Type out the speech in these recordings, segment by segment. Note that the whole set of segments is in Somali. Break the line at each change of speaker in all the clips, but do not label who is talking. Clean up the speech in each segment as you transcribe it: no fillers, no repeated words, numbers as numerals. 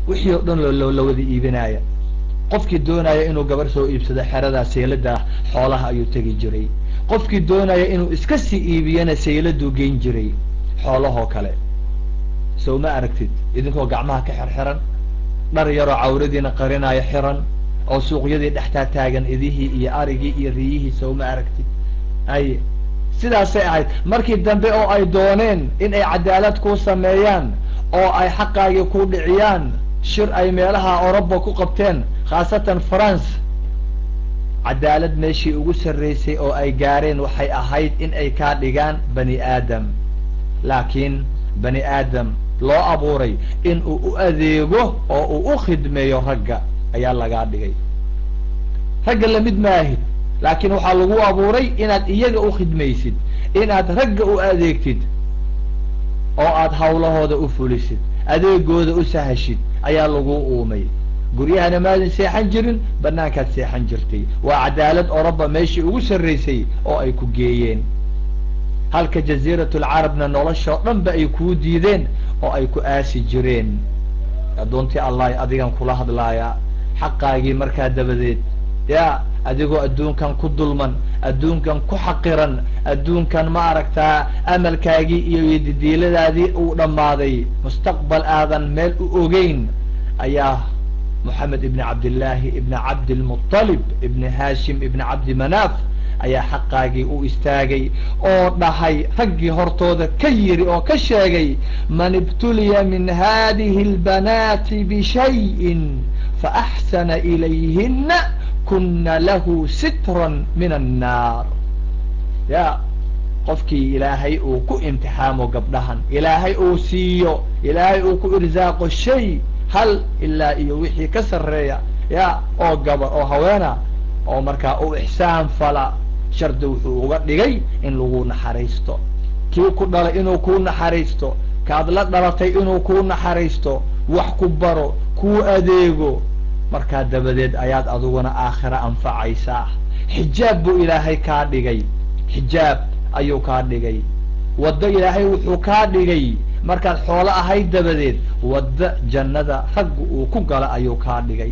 wixii oo dhan la wada iibinaya. qofkii doonaya inuu gabar soo iibsado xerada seelada xoolaha ayuu tagi jiray. qofkii doonaya inuu iska sii iibiyana seeladu geyn jiray xoolahoo kale. soo ma aragtid idinkoo gacmaha ka xirxiran, dhar yaroo cawradiina qarinaya xiran, oo suuqyadii dhextaa taagan idihii iyo arigii iyo riyihii. soo ma aragtid ay sidaasay ahayd. markii dambe oo ay dooneen in ay cadaalad ku sameeyaan oo ay xaqaagii ku dhiciyaan, shir ay meelaha Oroba ku qabteen, khaasatan France, cadaalad meeshii ugu sarreysay oo ay gaareen waxay ahayd in ay ka dhigaan bani aadam. laakiin bani aadam loo abuuray in uu u adeego oo uu u khidmeeyo ragga ayaa laga dhigay. ragga lamid maahid, laakiin waxaa lagu abuuray inaad iyaga u khidmaysid, inaad ragga u adeegtid oo aad hawlahooda u fulisid, adeegooda u sahashid ayaa lagu uumay. guryahana maadan seexan jirin, banaankaad seexan jirtay. waa cadaalad Oroba meeshii ugu sarreysay oo ay ku geeyeen. halka jasiiratul carabna noloshoo dhan ba ay kuu diideen oo ay ku aasi jireen. addoontii allah adigan kula hadlaaya xaqaagii markaa dabadeed ya adigoo adduunkan ku dulman, adduunkan ku xaqiran, adduunkan ma aragtaa amalkaagii iyo didiiladaadii uu dhammaaday, mustaqbal aadan meel u ogeyn, ayaa محمد ابن عبد الله ابن عبد المطلب ابن هاشم ابن عبد مناف ayaa xaqaagii u istaagay oo dhahay raggii hortooda ka yiri oo ka sheegay man ibtuliya min hadihi albanaati bishayin faaxsana ilayhina kuna lahu sitran min annaar. ya qofkii ilaahay uu ku imtixaamo gabdhahan, ilaahay uu siiyo, ilaahay uu ku irsaaqo shay hal ilaa iyo wixii ka sarreeya ya oo gabar oo haweena oo markaa u ixsaan fala, shardi wuxuu uga dhigay in lagu naxariisto. kii ku dhalay inuu kuu naxariisto, kaad la dhalatay inuu kuu naxariisto, wax ku baro, kuu adeego. markaa dabadeed ayaad adiguna aakhira anfacaysaa. xijaab buu ilaahay kaa dhigay, xijaab ayuu kaa dhigay. waddo ilaahay wuxuu kaa dhigay markaad xoolo ahayd dabadeed, waddo jannada raggu uu ku gala ayuu kaa dhigay.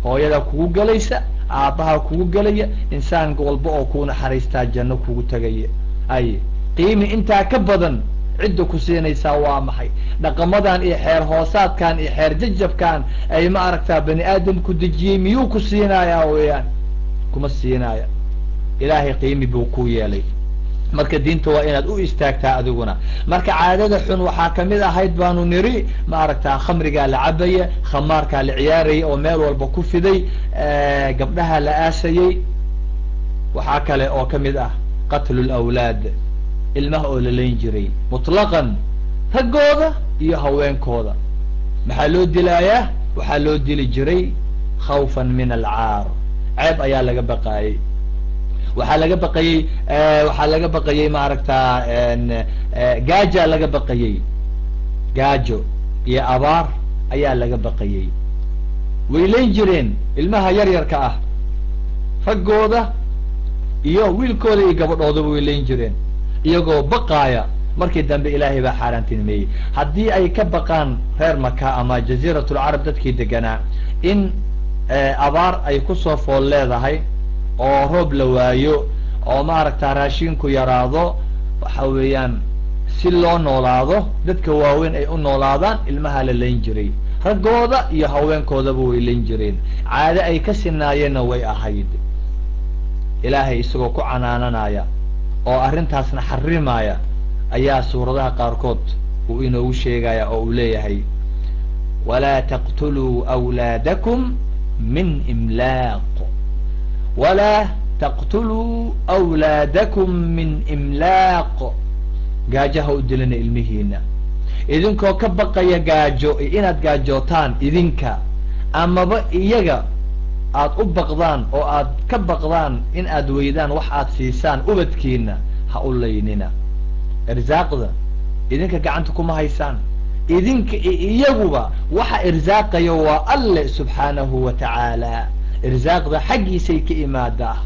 hooyada kugu galaysa, aabbaha kugu gelaya, insaan walba oo kuu naxariistaa janno kugu tegaya. ay qiimi intaa ka badan cidda ku siinaysaa waa maxay? dhaqamadan iyo xeer hoosaadkan iyo xeer jajabkan ay ma aragtaa bani aadamku dejiyey miyuu ku siinayaa weeyaan? kuma siinaya. ilaahay qiimi buu ku yeelay. marka diinta waa inaad u istaagtaa adiguna. marka caadada xun waxaa kamid ahayd baanu niri ma aragtaa khamrigaa la cabaya, khamaarkaa la ciyaarayay oo meel walba ku fiday, gabdhaha la aasayay. waxaa kale oo kamid ah qatlu lawlaad, ilmaha oo la leyn jiray mutlaqan, raggooda iyo haweenkooda. maxaa loo dilayaa? waxaa loo dili jiray khawfan min alcaar, ceeb ayaa laga baqaayay. waxaa laga baqayay ma aragtaa gaaja laga baqayay, gaajo iyo abaar ayaa laga baqayay. way leyn jireen ilmaha yaryarka ah, raggooda iyo wiilkooda iyo gabadhoodaba way leyn jireen iyagoo baqaaya. markii dambe ilaahay baa xaaraantinimeeyey. haddii ay ka baqaan reer maka ama jasiiratul carab dadkii deganaa in abaar ay kusoo fool leedahay oo roob la waayo oo ma aragtaa raashinku yaraado, waxa weeyaan si loo noolaado, dadka waaweyn ay u noolaadaan, ilmaha la leyn jiray. raggooda iyo haweenkoodaba way leyn jireen. caado ay ka sinaayeenna way ahayd. ilaahay isagoo ku canaananaya oo arrintaasna xarimaya ayaa suuradaha qaarkood uu inoogu sheegaya oo uu leeyahay walaa taqtuluu awlaadakum min imlaaq, walaa taqtuluu awlaadakum min imlaaq. gaajaha u dilina ilmihiina idinkoo ka baqaya gaajo, inaad gaajootaan idinka amaba iyaga aad u baqdaan oo aad ka baqdaan in aad weydaan wax aad siisaan ubadkiina, ha u laynina. irsaaqda idinka gacanta kuma haysaan, idinka iyaguba waxa irsaaqayo waa alle subxaanahu wa tacaala. irsaaqda xaggiisay ka imaadaa.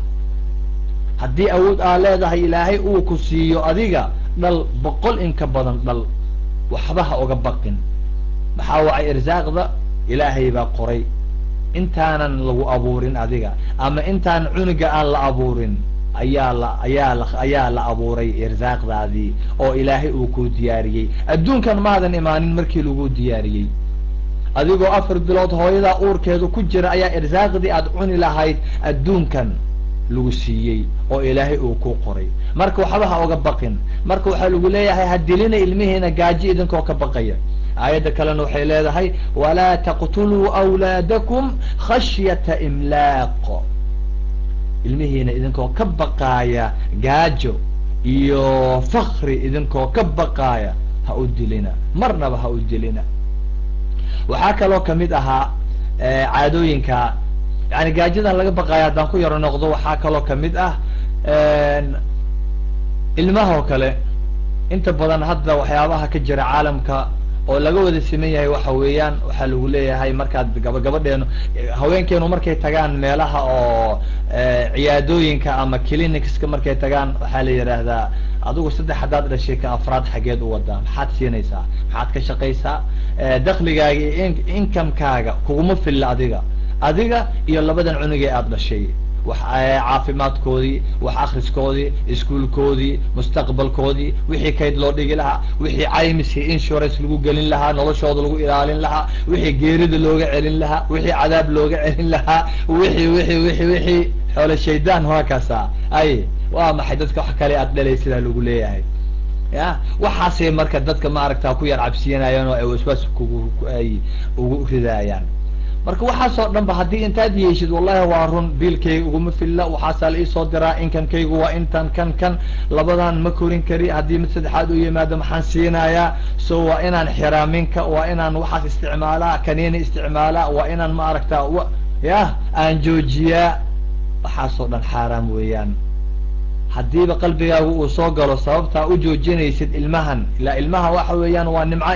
haddii awood aa leedahay ilaahay uu ku siiyo adiga dhal 100 in ka badan dhal, waxba ha oga baqin. maxaa wacay irsaaqda ilaahay baa qoray intaanan lagu abuurin adiga ama intaan cunuga aan la abuurin ayaa la abuuray irsaaqdaadii oo ilaahay uu ku diyaariyey. adduunkan maadan imaanin markii lagu diyaariyey, adigoo 4 bilood hooyadaa uurkeedu ku jira ayaa irsaaqdii aad cuni lahayd adduunkan lagu siiyey oo ilaahay uu ku qoray. marka waxba ha oga baqin. marka waxaa lagu leeyahay ha dilina ilmihiina gaaji idinkoo ka baqaya. aayadda kalena waxay leedahay walaa taqtuluu awlaadakum khashyata imlaaq, ilmihiina idinkoo ka baqaaya gaajo iyo fakri idinkoo ka baqaaya ha u dilina, marnaba ha u dilina. waxaa kaloo kamid ahaa caadooyinka yani gaajadan laga baqaaya haddaan ku yaro noqdo, waxaa kaloo kamid ah ilmaha oo kale. inta badan hadda waxyaabaha ka jira caalamka oo laga wada siman yahay waxa weeyaan, waxaa lagu leeyahay markaad gabadheenu haweenkeenu markay tagaan meelaha oo ciyaadooyinka ama clinicska markay tagaan, waxaa la yidhaahdaa adigu 3 haddaad dhashay ka afraad xageed u wadaa, maxaad siinaysaa, maxaad ka shaqaysaa, dakligaaga iyo incomekaaga kuguma filla adiga iyo labadan cunugee aad dhashay, wax caafimaadkoodii, wax akhriskoodii, iskuulkoodii, mustaqbalkoodii, wixii kayd loo dhigi lahaa, wixii caymis iyo insurance lagu gelin lahaa, noloshooda lagu ilaalin lahaa, wixii geerida looga celin lahaa, wixii cadaab looga celin lahaa, wixii xoolo shaydaan waa kaasa ay waa maxay dadka wax kale aad dhalay sidaa lagu leeyahay. ya waxaasay marka dadka maaragtaa ku yar cabsiyanayaan oo ay waswaas ay ugu ridaayaan. marka waxaasoo dhan ba haddii intaad yeeshid wallahi waa run, biilkayga uguma filla, waxaasaa la iisoo diraa, inkankaygu waa intan kan labadan ma korin kari, haddii mid saddexaad u yimaado maxaan siinayaa, so waa inaan xiraaminka, waa inaan waxaas isticmaalaa, kaniini isticmaalaa, waa inaan maaragtaa ya aan joojiyaa. waxaasoo dhan xaaraam weeyaan. haddiiba qalbigaagu uu soo galo sababtaa u joojinaysid ilmahan, ilaa ilmaha waxa weeyaan waa nimco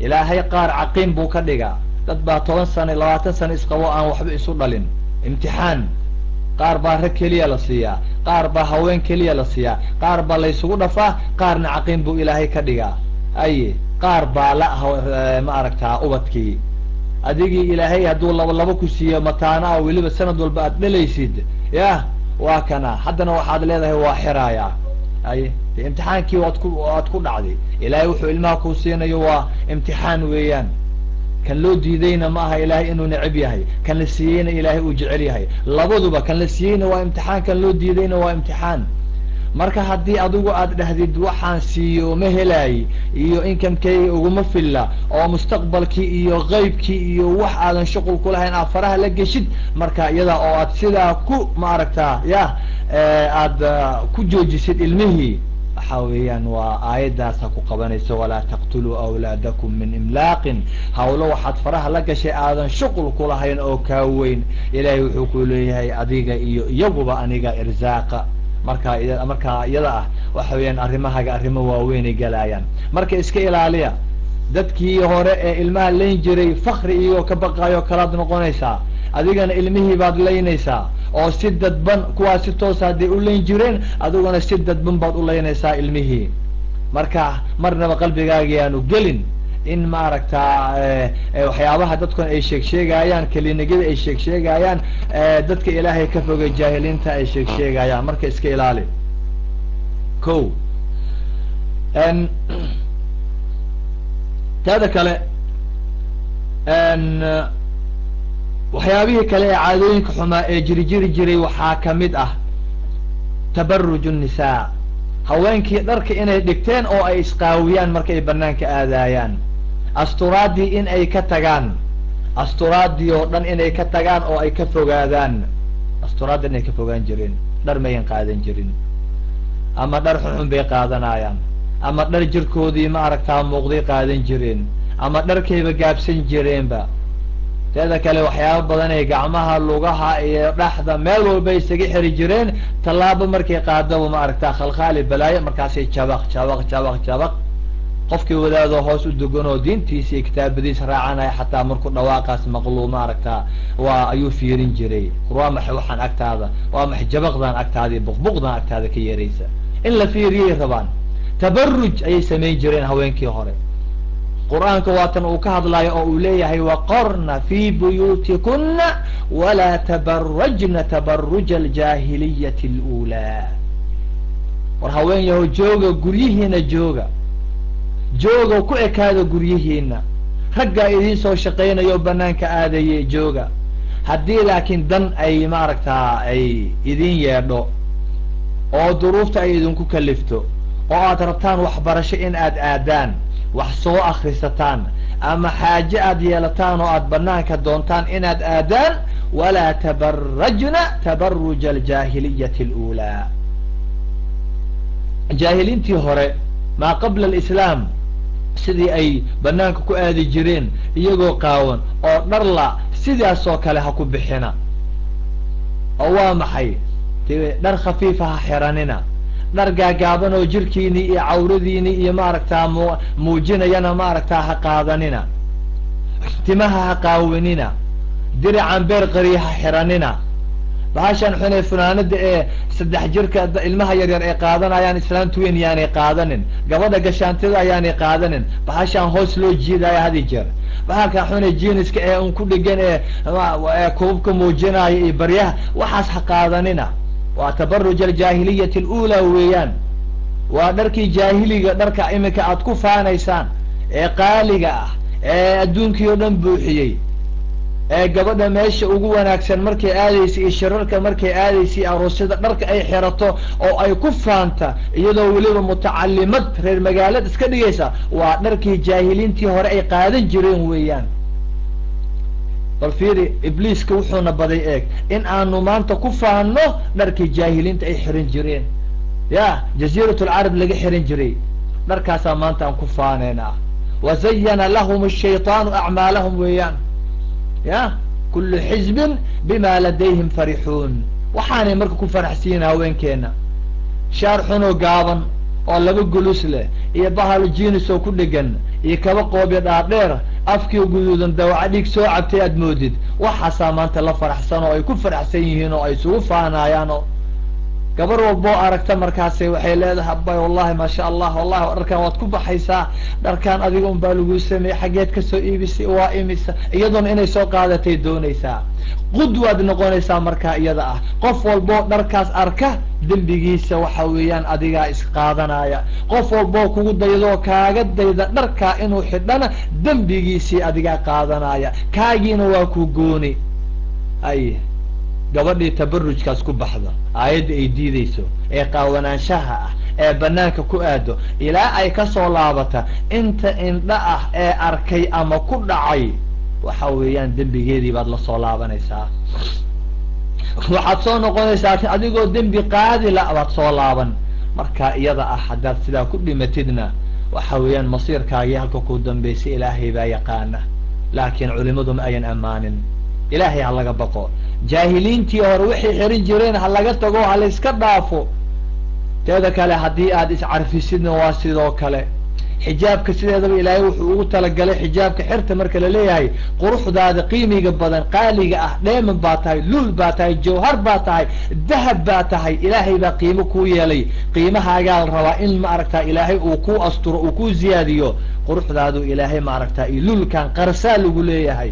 ilaahay qaar caqiim buu ka dhigaa. dad baa 10 sano 20 sano isqabo aan waxba isu dhalin, imtixaan. qaar baa rag keliya la siiyaa, qaar baa haween keliya la siiyaa, qaar baa laysugu dhafaa, qaarna caqiim buu ilaahay ka dhigaa. qaar baa ma aragtaa ubadkii. adigii ilaahay hadduu laba ku siiyo mataana ah weliba sanad walba aad dhalaysid, ya waa kana haddana waxaad leedahay waa xiraaya. imtixaankii waad ku dhacday. ilaahay wuxuu ilmaha kuu siinayo waa imtixaan weeyaan. kan loo diidayna ma aha ilaahay inuu necab yahay, kan la siiyeyna ilaahay uu jecel yahay. labaduba kan la siiyeyna waa imtixaan, kan loo diidayna waa imtixaan. marka haddii adigu aad dhahdid waxaan siiyo ma helaay iyo inkamkayga uguma filla, oo mustaqbalkii iyo qaybkii iyo wax aadan shuqul ku lahayn aad faraha la geshid, marka iyada oo aad sidaa ku maaragtaa aad ku joojisid ilmihii, waxa weeyaan waa aayaddaas ha ku qabanayso walaa taqtuluu awlaadakum min imlaaqin. hawlo waxaad faraha la gashay aadan shuqul ku lahayn oo kaa weyn, ilaahay wuxuu ku leeyahay adiga iyo iyaguba aniga irsaaqa. marka iyada ah waxa weeyaan arrimahaga arrimo waaweynay galayaan. marka iska ilaaliya. dadkii hore ee ilmaha layn jiray fakri iyo ka baqaayo kalaad noqonaysaa, adigana ilmihii baad laynaysaa oo si dadban, kuwaas si toos hadday u layn jireen adiguna si dadban baad u laynaysaa ilmihii. marka marnaba qalbigaaga yaanu gelin in maaragtaa waxyaabaha dadkan ay sheegayaan, klinigada ay sheegayaan, dadka ilaahay ka fogay jaahiliinta ay sheegayaan. marka iska ilaali. ko taada kale waxyaabihii kale ee caadooyinka xumaa ee jiri jiray waxaa kamid ah tabaruj الnisaa, haweenkii dharka inay dhigteen oo ay isqaawiyaan markay banaanka aadayaan. asturaadii in ay ka tagaan, asturaadii oo dhan inay ka tagaan oo ay ka fogaadaan. asturaadda inay ka fogaan jireen, dhar mayan qaadan jirin, ama dhar xunxun bay qaadanayaan, ama dhar jirkoodii ma aragtaa muuqday qaadan jireen, ama dharkayba gaabsan jireenba. teeda kale waxyaaba badan ay gacmaha, lugaha iyo dhaxda meel walba isaga xiri jireen. tallaabo markay qaadaba ma aragtaa khalkhaali balaayo, markaasay jabaq qofkii wadaado hoos u degan oo diintiisa iyo kitaabadiisa raacanaya xataa markuu dhawaaqaas maqlu ma aragtaa waa ayuu fiirin jiray. waa maxay waxaan agtaada, waa maxay jabaqdan agtaada iyo buqbuqdan agtaada ka yeeraysa, in la fiiriyay rabaan. tabaruj ayay samayn jireen haweenkii hore. قرآن كواتن وكهض لا يؤوليه وقرن في بيوتكن ولا تبرجن تبرج الجاهلية الأولى ورهوين يهو جوغا قريهنا جوغا وكوئك هذا قريهنا رقا إذين سو شقين يو بنانك آذي جوغا هدي لكن دن أي ماركتا أي إذين يردو أو ظروفتا أي إذن كلفتو أو أدرتان وحبرشئين آدان وحصو أخرستان أما حاجة ديالتان وأد بنانك دونتان إن آدان ولا تبرجن تبرج الجاهلية الأولى جاهلين تيهوري ما قبل الإسلام sidii ay banaanka ku aadi jireen iyagoo qaawan oo dharla sidaas oo kale ha ku bixina oo waa maxay dhar khafiif ah xiranina dhar gaagaaban oo jirkiini iyo cawradiini iyo maaragtaa muujinayana maaragtaa ha qaadanina timaha ha qaawinina diracan beer qariiha xiranina bahashan xunay funaanada ee saddex jirka ilmaha yar yar ee qaadanayaan islaantu weyn yaanay qaadanin gabadha gashaantida ayaanay qaadanin bahashan hoos loo jiidaya hadi jeer bahalka xunay jeeniska ee un ku dhigan ee koobka muujinaya iyo baryaha waxaas ha qaadanina waa tabarruj aljaahiliyah alula weeyaan waa dharkii jaahiliga dharka imika aad ku faanaysaan ee qaaliga ah ee adduunkii oo dhan buuxiyey ee gabadha meesha ugu wanaagsan markay aadaysi iyo shirarka markay aadaysi aroosyada dharka ay xirato oo ay ku faanta iyadoo weliba mutacalimad reer magaalada iska dhigaysa waa dharkii jaahiliintii hore ay qaadan jireen weeyaan bal fiiri ibliiska wuxuuna baday eeg in aanu maanta ku faanno dharkii jaahiliinta ay xiran jireen ya jasiiratul carab laga xiran jiray dharkaasaa maanta aan ku faanayna wazayana lahum ash-shaytaanu a'maalahum weeyaan يا كل حزب بما لديهم فرحون وحاني مركو كفرحسينا وين كينا شارحونو قابن oo laba gulus leh iyo bahal jiinis oo ku dhigan iyo kaba qoobiya dhaadheer afkii guduudan dawaca dhig soo cabtay aad moodid waxa saamaanta la faraxsan oo ay ku faraxsan yihiin oo ay isugu faanayaan gabar walbo aragta markaas waxay leedahay abay wallahi ma sha Allah wallahi dharkan waad ku baxaysaa dharkan adiga un baa lagu sameeyay xageed ka soo iibisay waa imisa iyadoon inay soo qaadatay doonaysaa qudwaad noqonaysaa markaa iyada ah qof walbo dharkaas arka dambigiisa waxa weeyaan adiga is qaadanaya qof walbo kugu daydo kaaga dayda dharka inuu xidhana dambigiisa adiga qaadanaya kaagiina waa ku gooni ay gabadhii tabarrujkaas ku baxda aayad ay diidayso ee qaawanaanshaha ah ee banaanka ku aado ilaa ay ka soo laabata inta indha ah ee arkay ama ku dhacay waxa weeyaan dambigeedii baad la soo laabanaysaa waxaad soo noqonaysaa adigoo dambi qaadi la baad soo laaban marka iyada ah haddaad sidaa ku dhimatidna waxa weeyaan masiirkaagii halka ku dambeysay ilaahay baa yaqaana laakiin culimadu ma ayan amaanin ilaahay ha laga baqo jaahiliintii hore wixii xirin jireen ha laga tago ha la iska dhaafo teeda kale haddii aad iscarfisidna waa sidoo kale xijaabka sideedaba ilaahay wuxuu ugu talagalay xijaabka xirta marka la leeyahay quruxdaada qiimiga badan qaaliga ah dheeman baa tahay lul baa tahay jawhar baa tahay dahab baa tahay ilaahay baa qiimo kuu yeelay qiimahaagaa la rabaa in ma aragtaa ilaahay uu ku asturo uu ku ziyaadiyo quruxdaadu ilaahay ma aragtaa lulkan qarsaa lagu leeyahay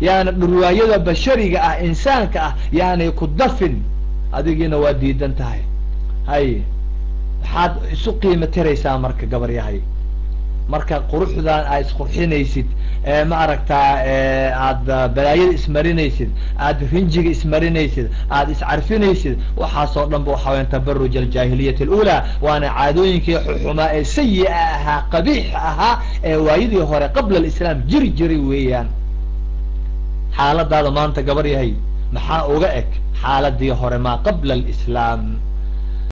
yaani dhurwaayada bashariga ah insaanka ah yaani ku dafin adigiina waa diidan tahay hay waxaad isu qiimo tiraysaa marka gabar yahay marka quruxdan aad isqurxinaysid ma aragtaa aad balaayada ismarinaysid aad rinjiga ismarinaysid aad iscarfinaysid waxaasoo dhan ba waxa weeyaan tabarruj aljaahiliyah alula waana caadooyinkii xumaa ee sayyi ahaa qabiix ahaa ee waayidii hore qabla alislam jiri weeyaan xaaladaada maanta gabar yahay maxaa uga eg xaaladii hore ma qabla alislam